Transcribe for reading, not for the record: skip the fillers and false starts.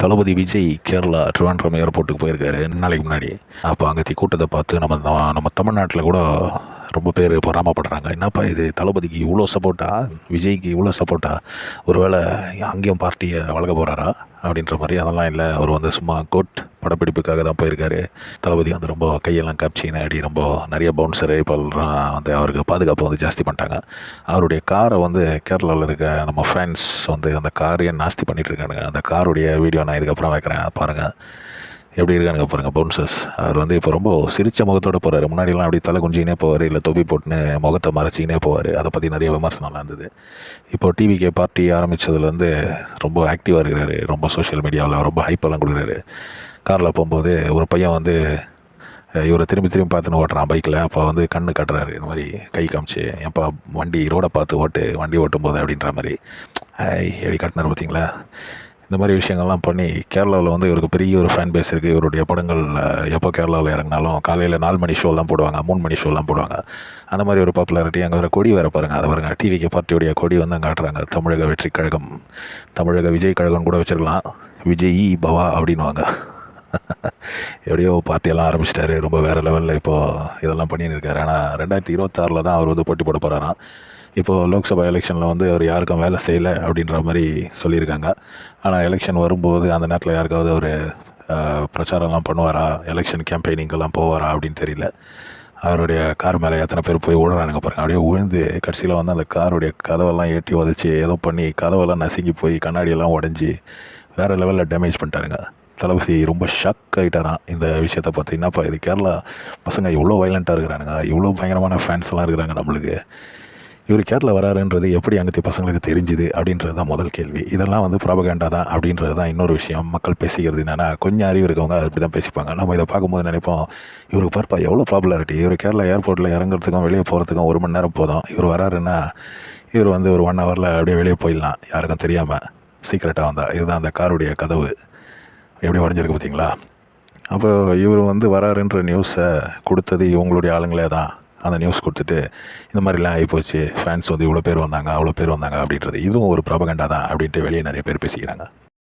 தளபதி விஜய் கேரளா ட்ரிவாண்ட்ரம் ஏர்போர்ட்டுக்கு போயிருக்காரு நாளைக்கு முன்னாடி. அப்போ அங்கே கூட்டத்தை பார்த்து நம்ம தமிழ்நாட்டில் கூட ரொம்ப பேர் பொறாமப்படுறாங்க. என்னப்பா இது, தளபதிக்கு இவ்வளோ சப்போர்ட்டா, விஜய்க்கு இவ்வளோ சப்போர்ட்டா, ஒருவேளை அங்கேயும் பார்ட்டியை வளர்க்க போகிறாரா அப்படின்ற மாதிரி. அதெல்லாம் இல்லை, அவர் வந்து சும்மா கோட் படப்பிடிப்புக்காக தான் போயிருக்காரு. தளபதி வந்து ரொம்ப கையெல்லாம் காப்ச்சின்னு அடி ரொம்ப நிறைய பவுன்சரு இப்போலாம் வந்து அவருக்கு பாதுகாப்பு வந்து ஜாஸ்தி பண்ணிட்டாங்க. அவருடைய காரை வந்து கேரளாவில் இருக்க நம்ம ஃபேன்ஸ் வந்து அந்த காரையே நாஸ்தி பண்ணிகிட்டு இருக்கானுங்க. அந்த காருடைய வீடியோ நான் இதுக்கப்புறம் வைக்கிறேன், பாருங்கள் எப்படி இருக்கானுங்க பாருங்கள் பவுன்சர்ஸ். அவர் வந்து இப்போ ரொம்ப சிரித்த முகத்தோடு போகிறாரு. முன்னாடிலாம் அப்படி தலை குஞ்சிக்கினே போவார், இல்லை தொப்பி போட்டுன்னு முகத்தை மறைச்சிக்கினே போவார். அதை பற்றி நிறைய விமர்சனம்லாம் இருந்தது. இப்போ டிவிகே பார்ட்டி ஆரம்பித்ததுலேருந்து ரொம்ப ஆக்டிவாக இருக்கிறாரு. ரொம்ப சோஷியல் மீடியாவில் ரொம்ப ஹைப்பெல்லாம் கொடுக்குறாரு. காரில் போகும்போது ஒரு பையன் வந்து இவரை திரும்பி பார்த்துன்னு ஓட்டுறான் பைக்கில். அப்போ வந்து கண்ணு காட்டுறாரு, இந்த மாதிரி கை காமிச்சு, எப்போ வண்டி ரோடை பார்த்து வண்டி ஓட்டும் போது அப்படின்ற மாதிரி எப்படி காட்டினார் பார்த்தீங்களா. இந்த மாதிரி விஷயங்கள்லாம் பண்ணி கேரளாவில் வந்து இவருக்கு பெரிய ஒரு ஃபேன் பேஸ் இருக்குது. இவருடைய படங்கள் எப்போ கேரளாவில் இறங்கினாலும் காலையில் 4 மணி ஷோலாம் போடுவாங்க, 3 மணி ஷோலாம் போடுவாங்க. அந்த மாதிரி ஒரு பாப்புலாரிட்டி. அங்கே வர கொடி வேறு பாருங்கள், அதை பாருங்கள், டிவிகே பார்ட்டியோடைய கொடி வந்து அங்கே காட்டுறாங்க. தமிழக வெற்றி கழகம், தமிழக விஜய் கழகம் கூட வச்சுருக்கலாம், விஜய் பவா அப்படின்வாங்க. எப்படியோ பார்ட்டியெல்லாம் ஆரம்பிச்சிட்டாரு. ரொம்ப வேறு லெவலில் இப்போது இதெல்லாம் பண்ணின்னு இருக்காரு. ஆனால் 2026 தான் அவர் வந்து போட்டி போட போகிறாராம். இப்போது லோக்சபா எலெக்ஷனில் வந்து அவர் யாருக்கும் வேலை செய்யலை அப்படின்ற மாதிரி சொல்லியிருக்காங்க. ஆனால் எலெக்ஷன் வரும்போது அந்த நேரத்தில் யாருக்காவது ஒரு பிரச்சாரம்லாம் பண்ணுவாரா, எலெக்ஷன் கேம்பெயினிங்கெல்லாம் போவாரா அப்படின்னு தெரியல. அவருடைய கார் மேலே எத்தனை பேர் போய் விடுறானுங்க பாருங்கள். அப்படியே விழுந்து கடைசியில் வந்து அந்த காருடைய கதவெல்லாம் ஏட்டி உதச்சி ஏதோ பண்ணி கதவெல்லாம் நசுங்கி போய் கண்ணாடியெல்லாம் உடஞ்சி வேறு லெவலில் டேமேஜ் பண்ணிட்டாருங்க. தளபதி ரொம்ப ஷாக் ஆகிட்டாரான் இந்த விஷயத்தை பார்த்து. என்னப்பா இது, கேரளா பசங்க இவ்வளோ வைலண்ட்டாக இருக்கிறானுங்க, இவ்வளோ பயங்கரமான ஃபேன்ஸ்லாம் இருக்கிறாங்க நம்மளுக்கு, இவர் கேரளா வராருன்றது எப்படி அங்கத்தி பசங்களுக்கு தெரிஞ்சுது அப்படின்றது தான் முதல் கேள்வி. இதெல்லாம் வந்து ப்ராபகேண்டா தான் அப்படின்றது தான் இன்னொரு விஷயம். மக்கள் பேசிக்கிறது என்னென்னா, கொஞ்சம் அறிவு இருக்கவங்க அப்படி தான் பேசிப்பாங்க. நம்ம இதை பார்க்கும்போது நினைப்போம், இவருக்கு பார்ப்பா எவ்வளோ பாப்புலாரிட்டி, இவர் கேரளா ஏர்போர்ட்டில் இறங்குறதுக்கும் வெளியே போகிறதுக்கும் 1 மணி நேரம் போதும். இவர் வராருன்னா இவர் வந்து ஒரு 1 ஹவரில் அப்படியே வெளியே போயிடலாம், யாருக்கும் தெரியாமல் சீக்ரெட்டாக வந்தால். இதுதான் அந்த காருடைய கதவு எப்படி உடஞ்சிருக்கு பார்த்தீங்களா. அப்போ இவர் வந்து வராருன்ற நியூஸை கொடுத்தது இவங்களுடைய ஆளுங்களே தான். அந்த நியூஸ் கொடுத்துட்டு இந்த மாதிரிலாம் ஆகிப்போச்சு, ஃபேன்ஸ் வந்து இவ்வளோ பேர் வந்தாங்க, அவ்வளோ பேர் வந்தாங்க அப்படின்றது இதுவும் ஒரு ப்ராபகண்டா தான் அப்படின்ட்டு வெளியே நிறைய பேர் பேசிக்கிறாங்க.